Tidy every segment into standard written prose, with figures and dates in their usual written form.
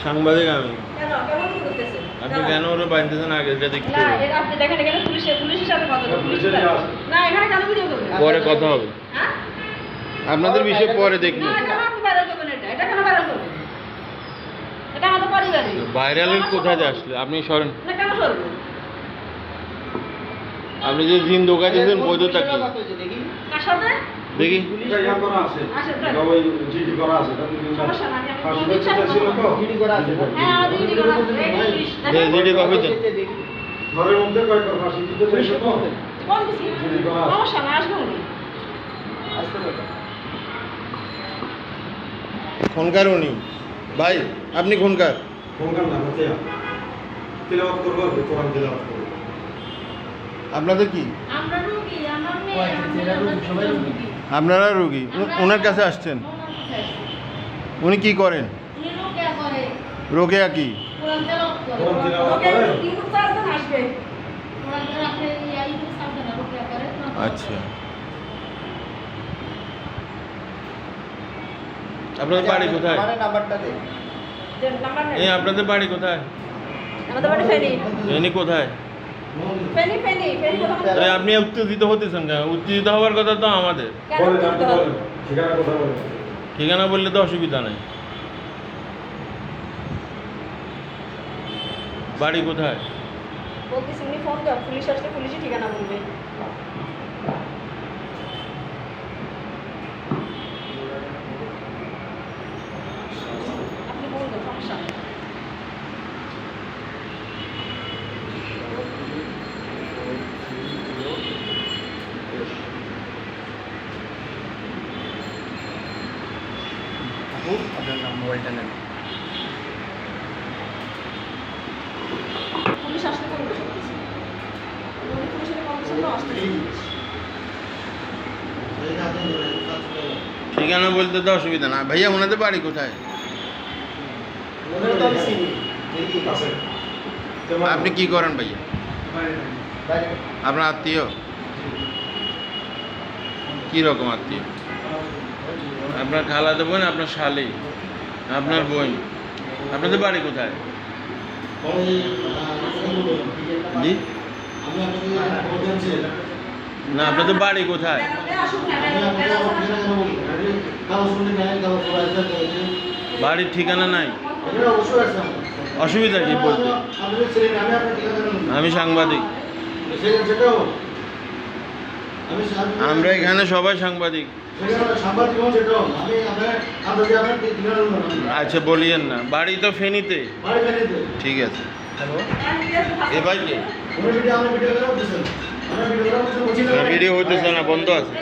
সাংবাদিক আমি। কেন কেন কি করতেছেন? আপনি কেন ওরে বাইন্ধেছেন আগে এটা দেখতে না, হবে। এটা আপনি দেখেন এখানে পুলিশের সাথে কথা বলুন। না, এখানে কেন ভিডিও করবেন? পরে কথা হবে। হ্যাঁ? আপনাদের বিষয় পরে দেখব। না, কেন আপনি ভাইরাল করবেন এটা? এটা কেন ভাইরাল করবেন? এটা আমাদের পরিবারই। ভাইরালের কোথায় আসলে আপনি সরেন। না, কেন করবেন? আপনি যে জিন দোকান দিয়েছেন বৈধতা কি? কার সাথে? দেখি আসেন, দেন। সমস্যা নাই, আমি কোনো ইচ্ছা করবো না। হ্যাঁ, আমাদের জিডি করা আছে। এই পুলিশ, দেখেন। জিডি কপি দেন। কোন দিছি? সমস্যা নাই, আসবেন উনি। খুনকার উনি ভাই, আপনি খুনকার। আপনাদের কি? আমরা রোগী, আমার মেয়ে, আমরা সবাই রোগী। আপনারা রোগী, ওনার কাছে আসছেন। উনি কি করেন? উনি রোকেয়া করে, রোকেয়া কি? কোরআন তেলাওয়াত করে। রোকেয়া ইউটিউব চার্জেন আসবে। কোরআন তেলাওয়াত আপনি ইউটিউব চার্জেন রোকেয়া করে। আচ্ছা, আপনাদের বাড়ি কোথায়? নাম্বারটা দে। দেন নাম্বার নেন। এই আপনাদের বাড়ি কোথায়? আমাদের বাড়ি ফেনী। এনি কোথায়? ফেনী কোথাও তাহলে আপনি উত্তেজিত হতেছেন কেন? উত্তেজিত হওয়ার কথা তো আমাদের। কেন করতে হবে? ঠিকানা বললে তো অসুবিধা নেই। বাড়ি কোথায়? বলতেছি উনি ফোন দাও, পুলিশ আসলে পুলিশই ঠিকানা বলবে। আপনি বলবেন, সমস্যা নেই। আপনার নাম মোবাইলটা নেন। পুলিশ আসলে বলবে সব কিছু। উনি পুলিশের কমিশন তো আসতেছে। ঠিকানা বলতে তো অসুবিধা না। ভাইয়া ওনাদের বাড়ি কোথায়? আপনি কি করেন ভাইয়া? আপনার আত্মীয়? কি রকম আত্মীয়? আপনার খালাতো বোন, আপনার শালি, আপনার বোন। আপনাদের বাড়ি কোথায়? জি না, আপনাদের বাড়ি কোথায়? আসুক না, বাড়ির ঠিকানা নাই? অসুবিধা কি বলতে? আমি সাংবাদিক। আমরা এখানে সবাই সাংবাদিক। আচ্ছা বলিয়েন না। বাড়ি তো ফেনীতে। ঠিক আছে। এ ভাই কে? ভিডিও হইতেছে না, বন্ধ আছে।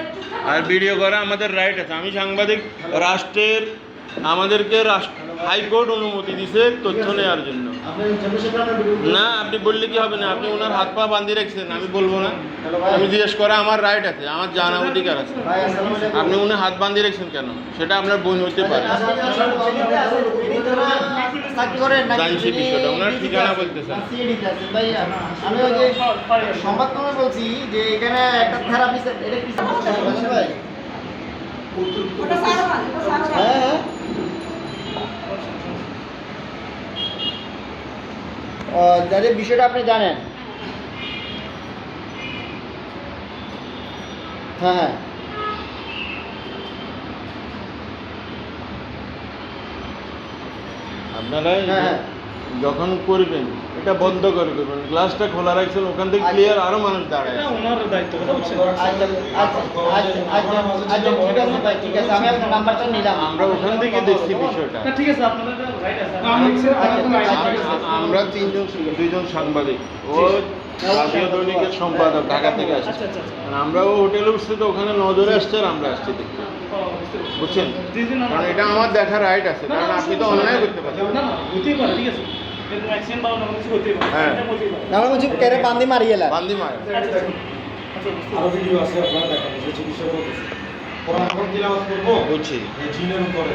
আর ভিডিও করা আমাদের রাইট আছে। আমি সাংবাদিক। রাষ্ট্রের আমাদেরকে হাইকোর্ট অনুমতি দিছে তথ্য নেওয়ার জন্য। না, আপনি বললে কি হবে না? আপনি ওনার হাত পা বাঁধিয়ে রাখছেন, আমি বলবো না? আমি জিজ্ঞেস করা আমার রাইট আছে, আমার জানা অধিকার আছে। আপনি উনি হাত বাঁধিয়ে রাখছেন কেন? সেটা আপনার বোন হতে পারে। জানছি বিষয়টা। ওনার ঠিকানা বলতেছেন। আমি ওই যে সংবাদকর্মী বলছি যে এখানে একটা থেরাপিস্ট এটা কি ভাই? ওটা সারোয়ান, ওটা সারোয়ান। হ্যাঁ হ্যাঁ। যাদের বিষয়টা আপনি জানেন। হ্যাঁ হ্যাঁ। আপনারা হ্যাঁ। যখন করবেন এটা বন্ধ করে দেবেন। গ্লাসটা খোলা রাখছেন, ওখান থেকে ক্লিয়ার আরো মানুষ দাঁড়ায়। ওনার দায়িত্ব আচ্ছা ঠিক আছে ভাই, ঠিক আছে, আমি আপনার নাম্বারটা নিলাম। আমরা ওখান থেকে দেখছি বিষয়টা। ঠিক আছে, আপনাদের রাইট আছে। আমরা দুইজন সাংবাদিক। ও জাতীয় দৈনিকের সম্পাদক, ঢাকা থেকে আসছে। আমরাও হোটেলে উঠছি, তো ওখানে নজরে আসছে আর আমরা আসছি দেখতে। বুঝছেন? কারণ এটা আমার দেখার রাইট আছে, কারণ আপনি তো অন্যায় করতে পারেন। না না, হতেই পারে, ঠিক আছে। কিন্তু অ্যাক্সিডেন্ট বা অন্য কিছু হতেই পারে। হ্যাঁ। এটা হতেই পারে। আমরা বলছি কেরে বান্দি মারিয়েলা। বান্দি মারে। আচ্ছা। আরো ভিডিও আছে আপনারা দেখেন, যে চিকিৎসা করতেছে। কোরআন তিলাওয়াত করবো, বুঝছি। এই জিনের উপরে